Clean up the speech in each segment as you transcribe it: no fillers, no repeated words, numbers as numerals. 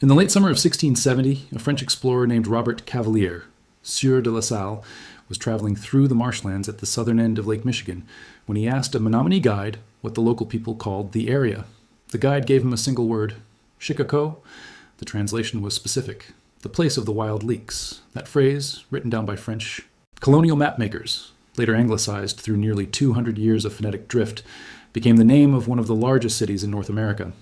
In the late summer of 1670, a French explorer named Robert Cavelier, Sieur de la Salle, was traveling through the marshlands at the southern end of Lake Michigan when he asked a Menominee guide what the local people called the area. The guide gave him a single word, Chicago. The translation was specific, the place of the wild leeks. That phrase, written down by French colonial mapmakers, later anglicized through nearly 200 years of phonetic drift, became the name of one of the largest cities in North America.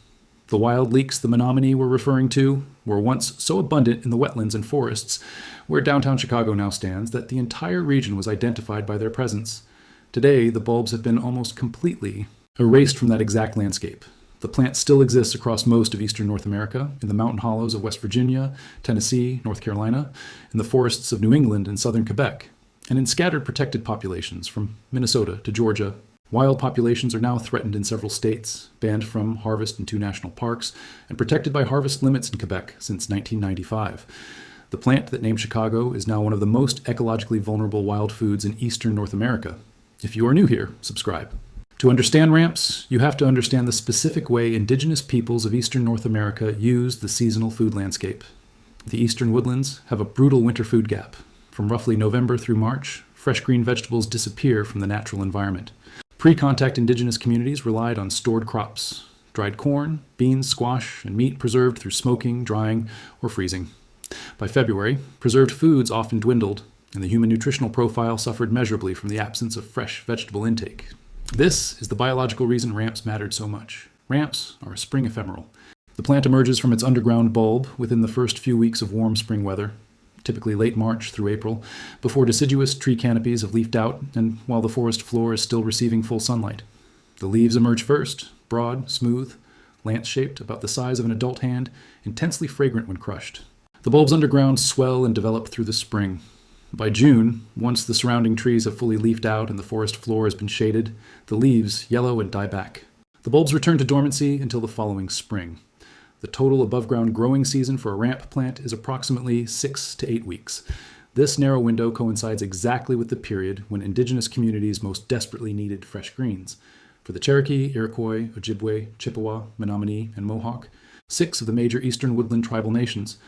The wild leeks the Menominee were referring to were once so abundant in the wetlands and forests where downtown Chicago now stands that the entire region was identified by their presence. Today, the bulbs have been almost completely erased from that exact landscape. The plant still exists across most of eastern North America, in the mountain hollows of West Virginia, Tennessee, North Carolina, in the forests of New England and southern Quebec, and in scattered protected populations from Minnesota to Georgia. Wild populations are now threatened in several states, banned from harvest in 2 national parks, and protected by harvest limits in Quebec since 1995. The plant that named Chicago is now one of the most ecologically vulnerable wild foods in eastern North America. If you are new here, subscribe. To understand ramps, you have to understand the specific way indigenous peoples of eastern North America use the seasonal food landscape. The eastern woodlands have a brutal winter food gap. From roughly November through March, fresh green vegetables disappear from the natural environment. Pre-contact indigenous communities relied on stored crops, dried corn, beans, squash, and meat preserved through smoking, drying, or freezing. By February, preserved foods often dwindled, and the human nutritional profile suffered measurably from the absence of fresh vegetable intake. This is the biological reason ramps mattered so much. Ramps are a spring ephemeral. The plant emerges from its underground bulb within the first few weeks of warm spring weather, typically late March through April, before deciduous tree canopies have leafed out and while the forest floor is still receiving full sunlight. The leaves emerge first, broad, smooth, lance-shaped, about the size of an adult hand, intensely fragrant when crushed. The bulbs underground swell and develop through the spring. By June, once the surrounding trees have fully leafed out and the forest floor has been shaded, the leaves yellow and die back. The bulbs return to dormancy until the following spring. The total above-ground growing season for a ramp plant is approximately 6 to 8 weeks. This narrow window coincides exactly with the period when indigenous communities most desperately needed fresh greens. For the Cherokee, Iroquois, Ojibwe, Chippewa, Menominee, and Mohawk, 6 of the major eastern woodland tribal nations,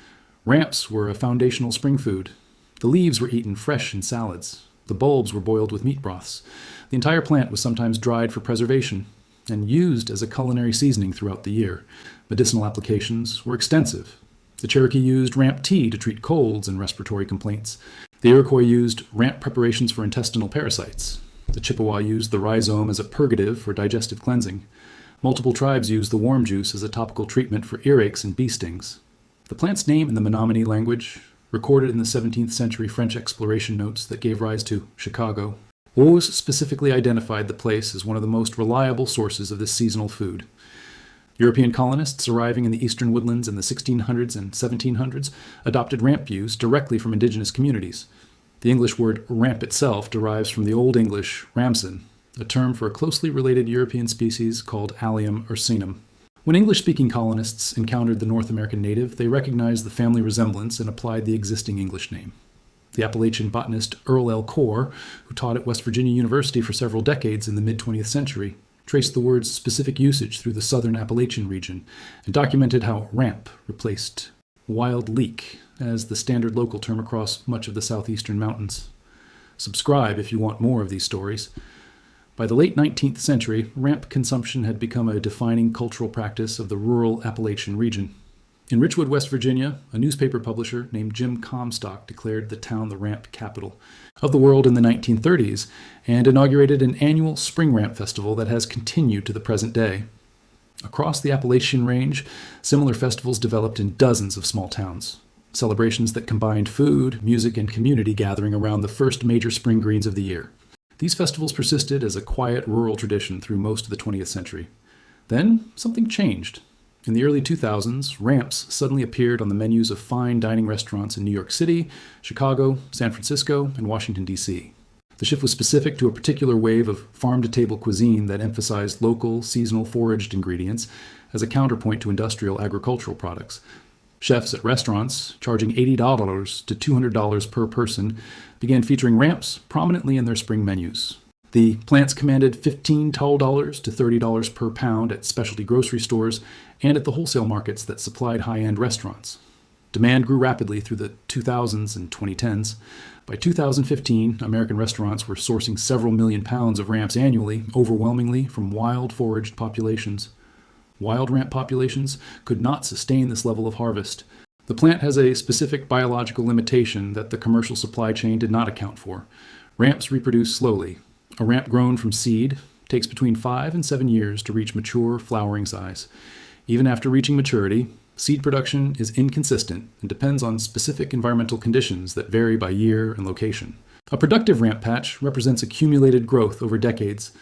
ramps were a foundational spring food. The leaves were eaten fresh in salads. The bulbs were boiled with meat broths. The entire plant was sometimes dried for preservation and used as a culinary seasoning throughout the year. Medicinal applications were extensive. The Cherokee used ramp tea to treat colds and respiratory complaints. The Iroquois used ramp preparations for intestinal parasites. The Chippewa used the rhizome as a purgative for digestive cleansing. Multiple tribes used the warm juice as a topical treatment for earaches and bee stings. The plant's name in the Menominee language, recorded in the 17th century French exploration notes that gave rise to Chicago, always specifically identified the place as one of the most reliable sources of this seasonal food. European colonists arriving in the eastern woodlands in the 1600s and 1700s adopted ramp use directly from indigenous communities. The English word ramp itself derives from the Old English ramson, a term for a closely related European species called Allium ursinum. When English-speaking colonists encountered the North American native, they recognized the family resemblance and applied the existing English name. The Appalachian botanist Earl L. Core, who taught at West Virginia University for several decades in the mid-20th century, traced the word's specific usage through the southern Appalachian region and documented how ramp replaced wild leek as the standard local term across much of the southeastern mountains. Subscribe if you want more of these stories. By the late 19th century, ramp consumption had become a defining cultural practice of the rural Appalachian region. In Richwood, West Virginia, a newspaper publisher named Jim Comstock declared the town the ramp capital of the world in the 1930s and inaugurated an annual spring ramp festival that has continued to the present day. Across the Appalachian Range, similar festivals developed in dozens of small towns, celebrations that combined food, music, and community gathering around the first major spring greens of the year. These festivals persisted as a quiet rural tradition through most of the 20th century. Then, something changed. In the early 2000s, ramps suddenly appeared on the menus of fine dining restaurants in New York City, Chicago, San Francisco, and Washington, D.C. The shift was specific to a particular wave of farm-to-table cuisine that emphasized local, seasonal foraged ingredients as a counterpoint to industrial agricultural products. Chefs at restaurants, charging $80 to $200 per person, began featuring ramps prominently in their spring menus. The plants commanded $15 to $30 per pound at specialty grocery stores and at the wholesale markets that supplied high-end restaurants. Demand grew rapidly through the 2000s and 2010s. By 2015, American restaurants were sourcing several million pounds of ramps annually, overwhelmingly from wild foraged populations. Wild ramp populations could not sustain this level of harvest. The plant has a specific biological limitation that the commercial supply chain did not account for. Ramps reproduce slowly. A ramp grown from seed takes between 5 and 7 years to reach mature flowering size. Even after reaching maturity, seed production is inconsistent and depends on specific environmental conditions that vary by year and location. A productive ramp patch represents accumulated growth over decades.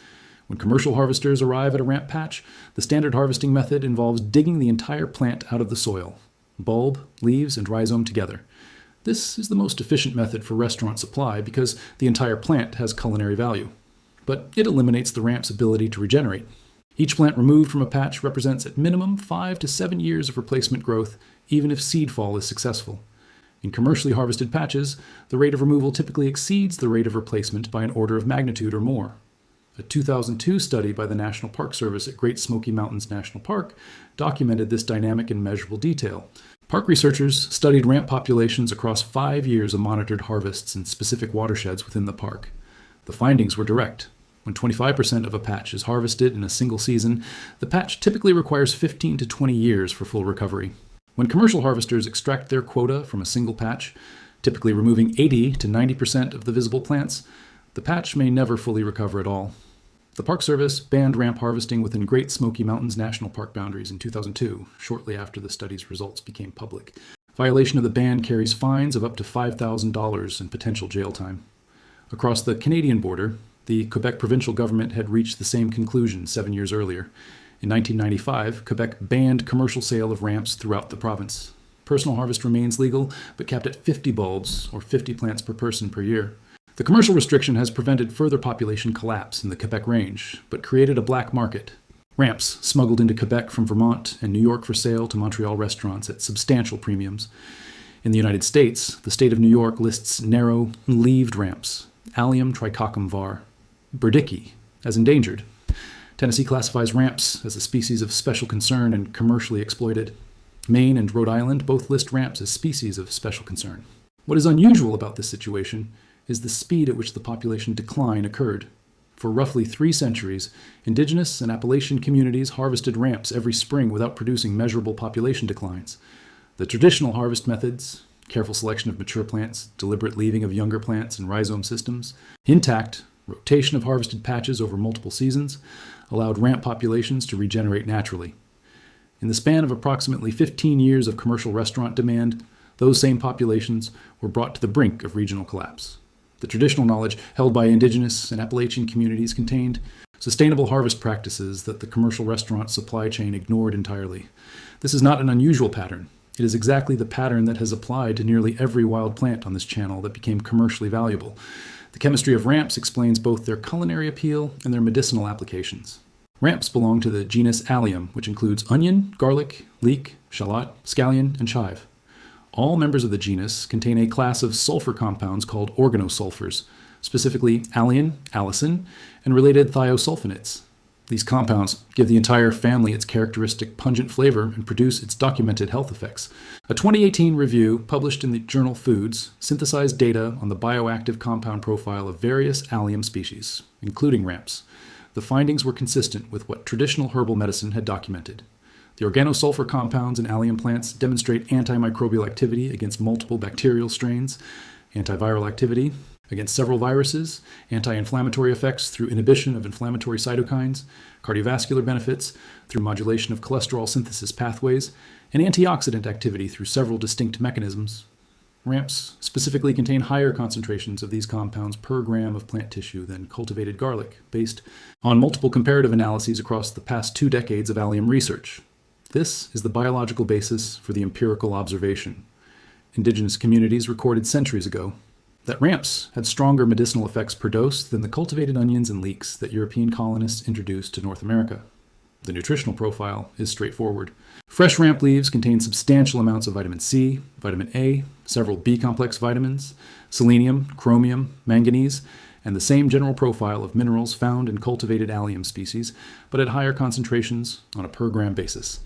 When commercial harvesters arrive at a ramp patch, the standard harvesting method involves digging the entire plant out of the soil, bulb, leaves, and rhizome together. This is the most efficient method for restaurant supply because the entire plant has culinary value. But it eliminates the ramp's ability to regenerate. Each plant removed from a patch represents at minimum 5 to 7 years of replacement growth, even if seed fall is successful. In commercially harvested patches, the rate of removal typically exceeds the rate of replacement by an order of magnitude or more. A 2002 study by the National Park Service at Great Smoky Mountains National Park documented this dynamic in measurable detail. Park researchers studied ramp populations across 5 years of monitored harvests in specific watersheds within the park. The findings were direct. When 25% of a patch is harvested in a single season, the patch typically requires 15 to 20 years for full recovery. When commercial harvesters extract their quota from a single patch, typically removing 80 to 90% of the visible plants, the patch may never fully recover at all. The Park Service banned ramp harvesting within Great Smoky Mountains National Park boundaries in 2002, shortly after the study's results became public. Violation of the ban carries fines of up to $5,000 and potential jail time. Across the Canadian border, the Quebec provincial government had reached the same conclusion 7 years earlier. In 1995, Quebec banned commercial sale of ramps throughout the province. Personal harvest remains legal, but capped at 50 bulbs, or 50 plants per person per year. The commercial restriction has prevented further population collapse in the Quebec range, but created a black market. Ramps smuggled into Quebec from Vermont and New York for sale to Montreal restaurants at substantial premiums. In the United States, the state of New York lists narrow, leaved ramps, Allium tricoccum var. Burdicky, as endangered. Tennessee classifies ramps as a species of special concern and commercially exploited. Maine and Rhode Island both list ramps as species of special concern. What is unusual about this situation is the speed at which the population decline occurred. For roughly 3 centuries, indigenous and Appalachian communities harvested ramps every spring without producing measurable population declines. The traditional harvest methods, careful selection of mature plants, deliberate leaving of younger plants and rhizome systems, intact, rotation of harvested patches over multiple seasons, allowed ramp populations to regenerate naturally. In the span of approximately 15 years of commercial restaurant demand, those same populations were brought to the brink of regional collapse. The traditional knowledge held by indigenous and Appalachian communities contained sustainable harvest practices that the commercial restaurant supply chain ignored entirely. This is not an unusual pattern. It is exactly the pattern that has applied to nearly every wild plant on this channel that became commercially valuable. The chemistry of ramps explains both their culinary appeal and their medicinal applications. Ramps belong to the genus Allium, which includes onion, garlic, leek, shallot, scallion, and chive. All members of the genus contain a class of sulfur compounds called organosulfurs, specifically alliin, allicin, and related thiosulfonates. These compounds give the entire family its characteristic pungent flavor and produce its documented health effects. A 2018 review published in the journal Foods synthesized data on the bioactive compound profile of various allium species, including ramps. The findings were consistent with what traditional herbal medicine had documented. The organosulfur compounds in allium plants demonstrate antimicrobial activity against multiple bacterial strains, antiviral activity against several viruses, anti-inflammatory effects through inhibition of inflammatory cytokines, cardiovascular benefits through modulation of cholesterol synthesis pathways, and antioxidant activity through several distinct mechanisms. Ramps specifically contain higher concentrations of these compounds per gram of plant tissue than cultivated garlic, based on multiple comparative analyses across the past 2 decades of allium research. This is the biological basis for the empirical observation. Indigenous communities recorded centuries ago that ramps had stronger medicinal effects per dose than the cultivated onions and leeks that European colonists introduced to North America. The nutritional profile is straightforward. Fresh ramp leaves contain substantial amounts of vitamin C, vitamin A, several B-complex vitamins, selenium, chromium, manganese, and the same general profile of minerals found in cultivated allium species, but at higher concentrations on a per gram basis.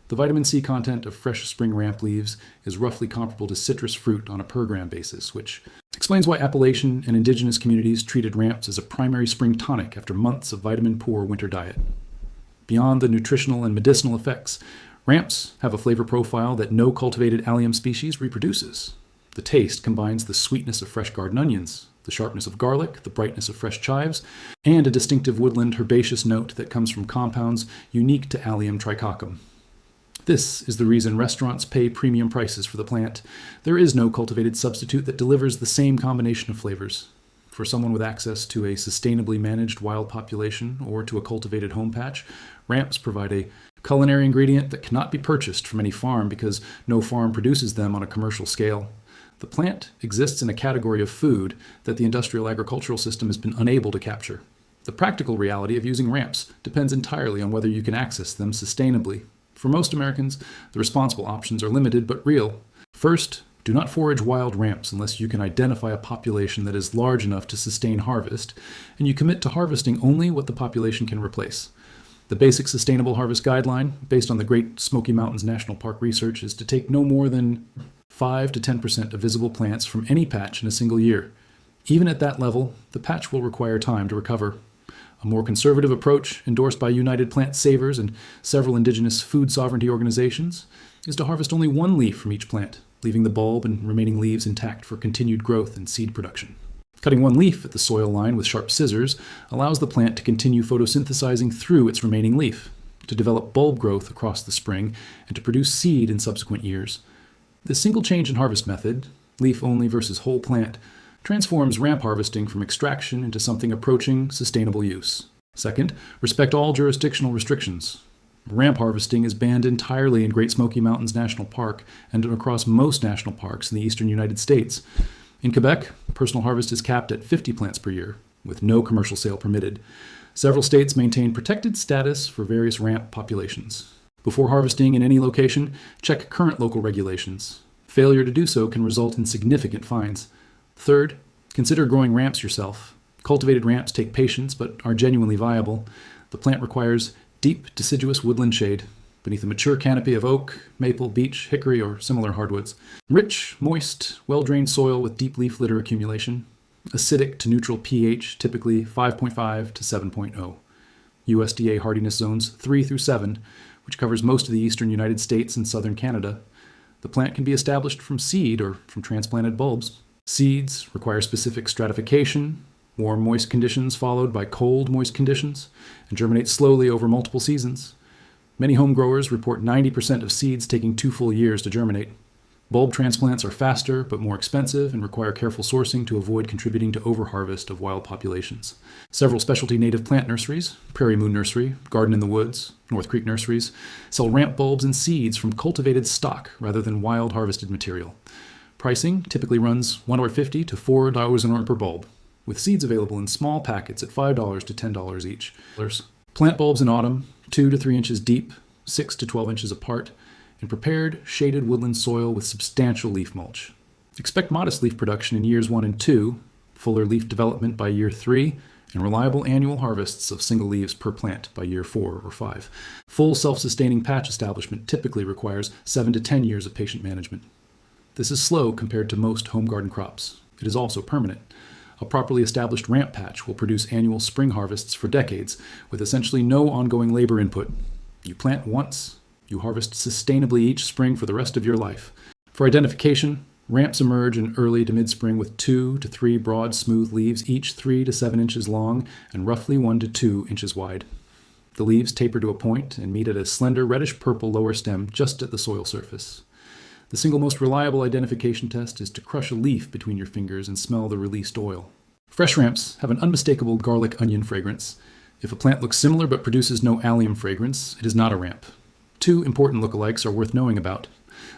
The vitamin C content of fresh spring ramp leaves is roughly comparable to citrus fruit on a per gram basis, which explains why Appalachian and indigenous communities treated ramps as a primary spring tonic after months of vitamin-poor winter diet. Beyond the nutritional and medicinal effects, ramps have a flavor profile that no cultivated allium species reproduces. The taste combines the sweetness of fresh garden onions, the sharpness of garlic, the brightness of fresh chives, and a distinctive woodland herbaceous note that comes from compounds unique to Allium tricoccum. This is the reason restaurants pay premium prices for the plant. There is no cultivated substitute that delivers the same combination of flavors. For someone with access to a sustainably managed wild population or to a cultivated home patch, ramps provide a culinary ingredient that cannot be purchased from any farm because no farm produces them on a commercial scale. The plant exists in a category of food that the industrial agricultural system has been unable to capture. The practical reality of using ramps depends entirely on whether you can access them sustainably. For most Americans, the responsible options are limited but real. First, do not forage wild ramps unless you can identify a population that is large enough to sustain harvest, and you commit to harvesting only what the population can replace. The basic sustainable harvest guideline, based on the Great Smoky Mountains National Park research, is to take no more than 5 to 10% of visible plants from any patch in a single year. Even at that level, the patch will require time to recover. A more conservative approach, endorsed by United Plant Savers and several indigenous food sovereignty organizations, is to harvest only one leaf from each plant, leaving the bulb and remaining leaves intact for continued growth and seed production. Cutting one leaf at the soil line with sharp scissors allows the plant to continue photosynthesizing through its remaining leaf, to develop bulb growth across the spring, and to produce seed in subsequent years. This single change in harvest method, leaf only versus whole plant, transforms ramp harvesting from extraction into something approaching sustainable use. Second, respect all jurisdictional restrictions. Ramp harvesting is banned entirely in Great Smoky Mountains National Park and across most national parks in the eastern United States. In Quebec, personal harvest is capped at 50 plants per year, with no commercial sale permitted. Several states maintain protected status for various ramp populations. Before harvesting in any location, check current local regulations. Failure to do so can result in significant fines. Third, consider growing ramps yourself. Cultivated ramps take patience but are genuinely viable. The plant requires deep, deciduous woodland shade beneath a mature canopy of oak, maple, beech, hickory, or similar hardwoods. Rich, moist, well-drained soil with deep leaf litter accumulation. Acidic to neutral pH, typically 5.5 to 7.0. USDA hardiness zones 3 through 7, which covers most of the eastern United States and southern Canada. The plant can be established from seed or from transplanted bulbs. Seeds require specific stratification, warm, moist conditions followed by cold, moist conditions, and germinate slowly over multiple seasons. Many home growers report 90% of seeds taking 2 full years to germinate. Bulb transplants are faster but more expensive and require careful sourcing to avoid contributing to overharvest of wild populations. Several specialty native plant nurseries, Prairie Moon Nursery, Garden in the Woods, North Creek Nurseries, sell ramp bulbs and seeds from cultivated stock rather than wild harvested material. Pricing typically runs $1.50 to $4 an order per bulb, with seeds available in small packets at $5 to $10 each. Plant bulbs in autumn, 2 to 3 inches deep, 6 to 12 inches apart, in prepared, shaded woodland soil with substantial leaf mulch. Expect modest leaf production in years 1 and 2, fuller leaf development by year 3, and reliable annual harvests of single leaves per plant by year 4 or 5. Full self-sustaining patch establishment typically requires 7 to 10 years of patient management. This is slow compared to most home garden crops. It is also permanent. A properly established ramp patch will produce annual spring harvests for decades, with essentially no ongoing labor input. You plant once, you harvest sustainably each spring for the rest of your life. For identification, ramps emerge in early to mid-spring with 2 to 3 broad, smooth leaves, each 3 to 7 inches long and roughly 1 to 2 inches wide. The leaves taper to a point and meet at a slender reddish-purple lower stem just at the soil surface. The single most reliable identification test is to crush a leaf between your fingers and smell the released oil. Fresh ramps have an unmistakable garlic onion fragrance. If a plant looks similar but produces no allium fragrance, it is not a ramp. 2 important lookalikes are worth knowing about.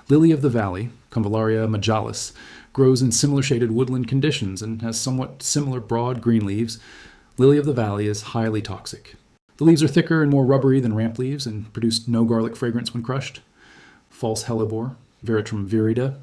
Lily of the Valley, Convallaria majalis, grows in similar shaded woodland conditions and has somewhat similar broad green leaves. Lily of the Valley is highly toxic. The leaves are thicker and more rubbery than ramp leaves and produce no garlic fragrance when crushed. False hellebore, Veratrum virida,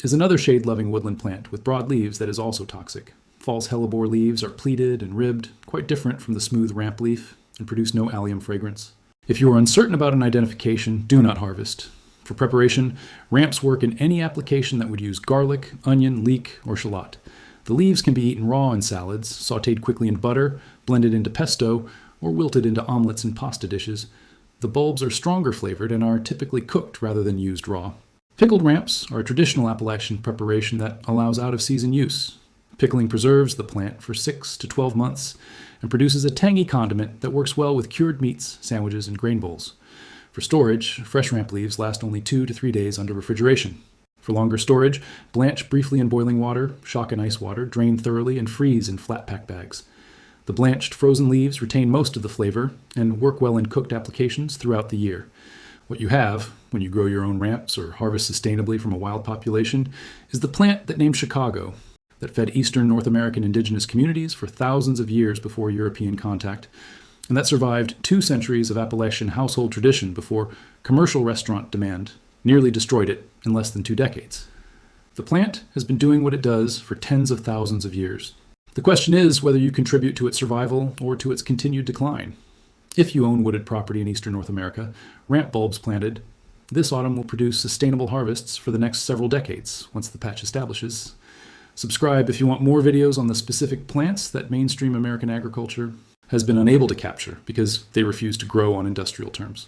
is another shade-loving woodland plant with broad leaves that is also toxic. False hellebore leaves are pleated and ribbed, quite different from the smooth ramp leaf, and produce no allium fragrance. If you are uncertain about an identification, do not harvest. For preparation, ramps work in any application that would use garlic, onion, leek, or shallot. The leaves can be eaten raw in salads, sautéed quickly in butter, blended into pesto, or wilted into omelets and pasta dishes. The bulbs are stronger flavored and are typically cooked rather than used raw. Pickled ramps are a traditional Appalachian preparation that allows out-of-season use. Pickling preserves the plant for 6 to 12 months and produces a tangy condiment that works well with cured meats, sandwiches, and grain bowls. For storage, fresh ramp leaves last only 2 to 3 days under refrigeration. For longer storage, blanch briefly in boiling water, shock in ice water, drain thoroughly, and freeze in flat pack bags. The blanched frozen leaves retain most of the flavor and work well in cooked applications throughout the year. What you have, when you grow your own ramps or harvest sustainably from a wild population, is the plant that named Chicago, that fed eastern North American indigenous communities for thousands of years before European contact, and that survived 2 centuries of Appalachian household tradition before commercial restaurant demand nearly destroyed it in less than 2 decades. The plant has been doing what it does for tens of thousands of years. The question is whether you contribute to its survival or to its continued decline. If you own wooded property in eastern North America, ramp bulbs planted this autumn will produce sustainable harvests for the next several decades once the patch establishes. Subscribe if you want more videos on the specific plants that mainstream American agriculture has been unable to capture because they refuse to grow on industrial terms.